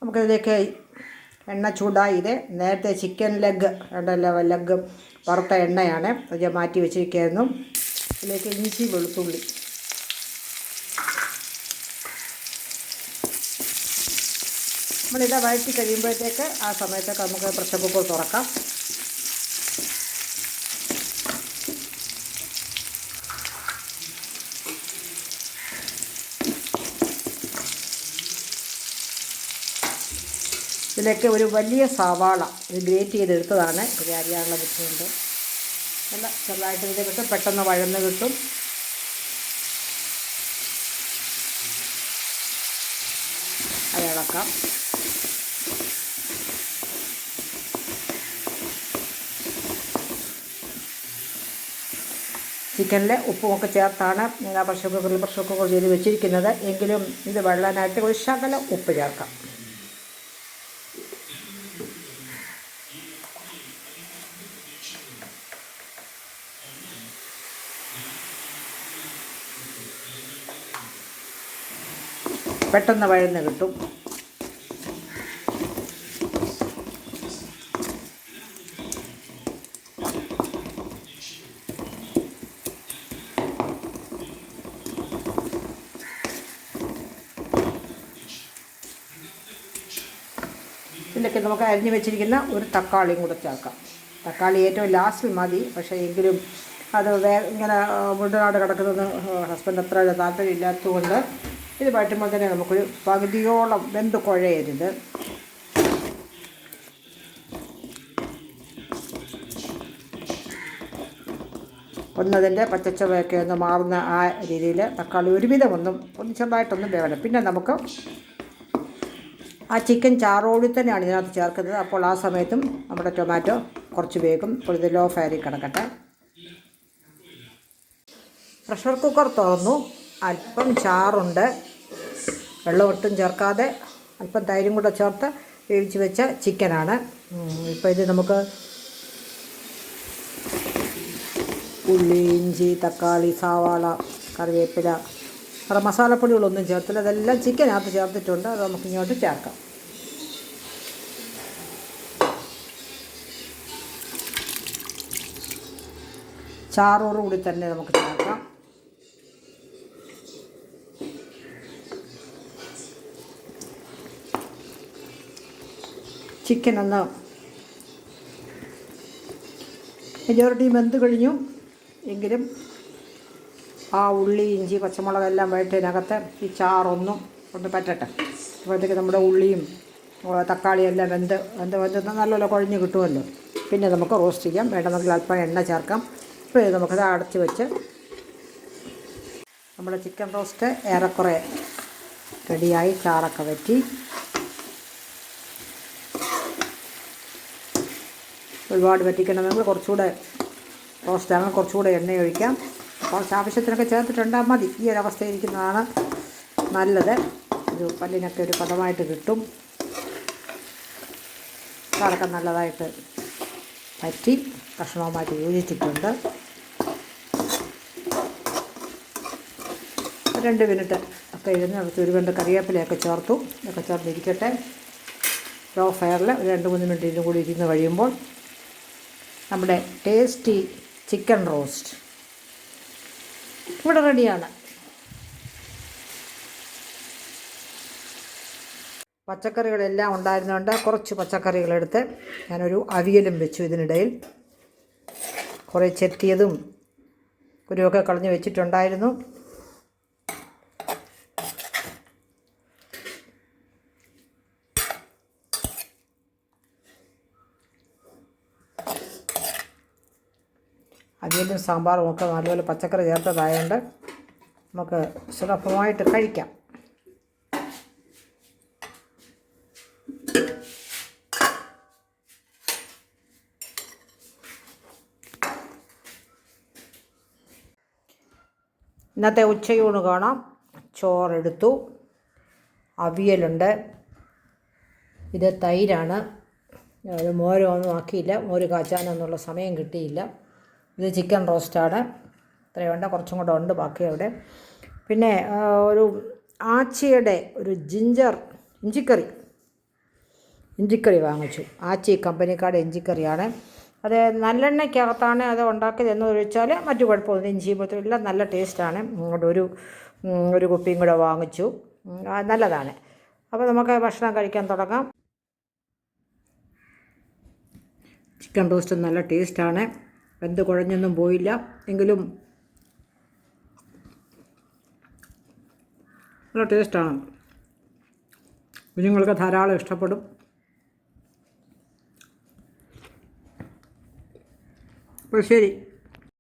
നമുക്കിതിലേക്ക് എണ്ണ ചൂടായി. ഇത് നേരത്തെ ചിക്കൻ ലെഗ് വറുത്ത എണ്ണയാണ്, അത് ഞാൻ മാറ്റി വെച്ചിരിക്കുകയായിരുന്നു. ഇതിലേക്ക് ഇഞ്ചി വെളുത്തുള്ളി നമ്മളിത് വഴറ്റി കഴിയുമ്പോഴത്തേക്ക് ആ സമയത്തൊക്കെ നമുക്ക് പ്രഷർ കുക്കർ തുറക്കാം. ഇതിലേക്ക് ഒരു വലിയ സവാള ഇത് ഗ്രേറ്റ് ചെയ്തെടുത്തതാണ്, ഇത് അരിയാനുള്ള ബുദ്ധിമുണ്ട്. നല്ല ചെറുതായിട്ട് ഇതിൽ കിട്ടും, പെട്ടെന്ന് വഴന്ന് കിട്ടും. അത് ഇളക്കാം. ചിക്കനിൽ ഉപ്പുമൊക്കെ ചേർത്താണ് ഞാൻ പ്രഷർ കുക്കർ ചെയ്ത് വെച്ചിരിക്കുന്നത്. എങ്കിലും ഇത് വെള്ളനായിട്ട് ഒരു ശകലം ഉപ്പ് ചേർക്കാം. പെട്ടെന്ന് വഴന്ന് കിട്ടും. ഇതിലേക്ക് നമുക്ക് അരിഞ്ഞു വെച്ചിരിക്കുന്ന ഒരു തക്കാളിയും കൂടെ ചേർക്കാം. തക്കാളി ഏറ്റവും ലാസ്റ്റിൽ മതി, പക്ഷേ എങ്കിലും അത് ഇങ്ങനെ മുഴുവനാട് കിടക്കുന്നത് ഹസ്ബൻഡ് അത്ര താല്പര്യമില്ലാത്തതുകൊണ്ട് ഇത് വഴറ്റുമ്പോൾ തന്നെ നമുക്കൊരു പകുതിയോളം വെന്ത് കുഴയരുത്. ഒന്നതിൻ്റെ പച്ചച്ചുവയൊക്കെ ഒന്ന് മാറുന്ന ആ രീതിയിൽ തക്കാളി ഒരുവിധം ഒന്ന് ചെറുതായിട്ടൊന്നും വേവണം. പിന്നെ നമുക്ക് ആ ചിക്കൻ ചാറോടി തന്നെയാണ് ഇതിനകത്ത് ചേർക്കുന്നത്. അപ്പോൾ ആ സമയത്തും നമ്മുടെ ടൊമാറ്റോ കുറച്ച് വേഗം ഇത് ലോ ഫയറിൽ കിടക്കട്ടെ. പ്രഷർ കുക്കർ തുറന്നു. അല്പം ചാറുണ്ട്, വെള്ളം ഒട്ടും ചേർക്കാതെ അല്പം തൈരും കൂടെ ചേർത്ത് വേവിച്ച് വെച്ച ചിക്കനാണ്. ഇപ്പോൾ ഇത് നമുക്ക് ഉള്ളി, ഇഞ്ചി, തക്കാളി, സവാള, കറിവേപ്പില, വേറെ മസാലപ്പൊടികളൊന്നും ചേർത്തില്ല. അതെല്ലാം ചിക്കനകത്ത് ചേർത്തിട്ടുണ്ട്. അത് നമുക്ക് ഇങ്ങോട്ട് ചേർക്കാം. ചാറോടുകൂടി തന്നെ നമുക്ക് ചേർക്കാം. ചിക്കൻ ഒന്ന് മെജോറിറ്റി വെന്ത് കഴിഞ്ഞു. എങ്കിലും ആ ഉള്ളി, ഇഞ്ചി, പച്ചമുളകെല്ലാം വഴറ്റിനകത്ത് ഈ ചാറൊന്നും ഒന്ന് പറ്റട്ടെ. അപ്പോഴത്തേക്ക് നമ്മുടെ ഉള്ളിയും തക്കാളിയും എല്ലാം വെന്ത് നല്ലപോലെ കുഴഞ്ഞ് കിട്ടുമല്ലോ. പിന്നെ നമുക്ക് റോസ്റ്റ് ചെയ്യാം. വേണമെങ്കിൽ അല്പം എണ്ണ ചേർക്കാം. ഇപ്പോൾ ഇത് നമുക്കത് അടച്ച് വെച്ച് നമ്മുടെ ചിക്കൻ റോസ്റ്റ് ഏറെക്കുറെ റെഡിയായി. ചാറൊക്കെ വറ്റി ഒരുപാട് വറ്റിക്കണമെങ്കിൽ കുറച്ചുകൂടെ റോസ്റ്റാണ്, കുറച്ചുകൂടെ എണ്ണ ഒഴിക്കാം. കുറച്ച് ആവശ്യത്തിനൊക്കെ ചേർത്തിട്ടുണ്ടാൽ മതി. ഈ ഒരവസ്ഥയിരിക്കുന്നതാണ് നല്ലത്. ഒരു പല്ലിനൊക്കെ ഒരു പദമായിട്ട് കിട്ടും. ചാറൊക്കെ നല്ലതായിട്ട് വറ്റി കഷ്ണവുമായിട്ട് യോജിച്ചിട്ടുണ്ട്. 2 മിനിറ്റ് ഒക്കെ ഇരുന്ന് ഒരു 2 കറിവേപ്പിലയൊക്കെ ചേർത്തു. ഇതൊക്കെ ചേർത്തിരിക്കട്ടെ. ലോ ഫയറിൽ ഒരു 2-3 മിനിറ്റ് കൂടി ഇരുന്ന് കഴിയുമ്പോൾ നമ്മുടെ ടേസ്റ്റി ചിക്കൻ റോസ്റ്റ് ഇവിടെ റെഡിയാണ്. പച്ചക്കറികളെല്ലാം ഉണ്ടായിരുന്നുകൊണ്ട് കുറച്ച് പച്ചക്കറികളെടുത്ത് ഞാനൊരു അവിയലും വെച്ചു. ഇതിനിടയിൽ കുറേ ചെത്തിയതും കുരുവൊക്കെ കളഞ്ഞ് വെച്ചിട്ടുണ്ടായിരുന്നു. അവിയലും സാമ്പാറും ഒക്കെ നല്ലപോലെ പച്ചക്കറി ചേർത്തതായതുകൊണ്ട് നമുക്ക് സുലഭമായിട്ട് കഴിക്കാം. ഇന്നത്തെ ഉച്ചയൂണ് കാണാം. ചോറെടുത്തു, അവിയലുണ്ട്, ഇത് തൈരാണ്. അത് മോരൊന്നും ആക്കിയില്ല, മോര് കാച്ചാനൊന്നുള്ള സമയം കിട്ടിയില്ല. ഇത് ചിക്കൻ റോസ്റ്റാണ്. ഇത്രയുണ്ട്, കുറച്ചും കൂടെ ഉണ്ട് ബാക്കി അവിടെ. പിന്നെ ഒരു ആച്ചിയുടെ ഒരു ഇഞ്ചിക്കറി ഇഞ്ചിക്കറി വാങ്ങിച്ചു. ആച്ചി കമ്പനിക്കാരുടെ ഇഞ്ചിക്കറിയാണ്. അത് നല്ലെണ്ണയ്ക്കകത്താണ് അത് ഉണ്ടാക്കിയതെന്ന് ചോദിച്ചാൽ മറ്റു കുഴപ്പമൊന്നും ഇഞ്ചി എല്ലാം നല്ല ടേസ്റ്റാണ്. അതുകൊണ്ട് ഒരു കുപ്പിയും കൂടെ വാങ്ങിച്ചു. നല്ലതാണ്. അപ്പോൾ നമുക്ക് ഭക്ഷണം കഴിക്കാൻ തുടങ്ങാം. ചിക്കൻ റോസ്റ്റ് നല്ല ടേസ്റ്റാണ്. വെന്ത് കുഴഞ്ഞൊന്നും പോയില്ല. എങ്കിലും നല്ല ടേസ്റ്റാണ്. കുഞ്ഞുങ്ങൾക്ക് ധാരാളം ഇഷ്ടപ്പെടും. അപ്പോൾ ശരി.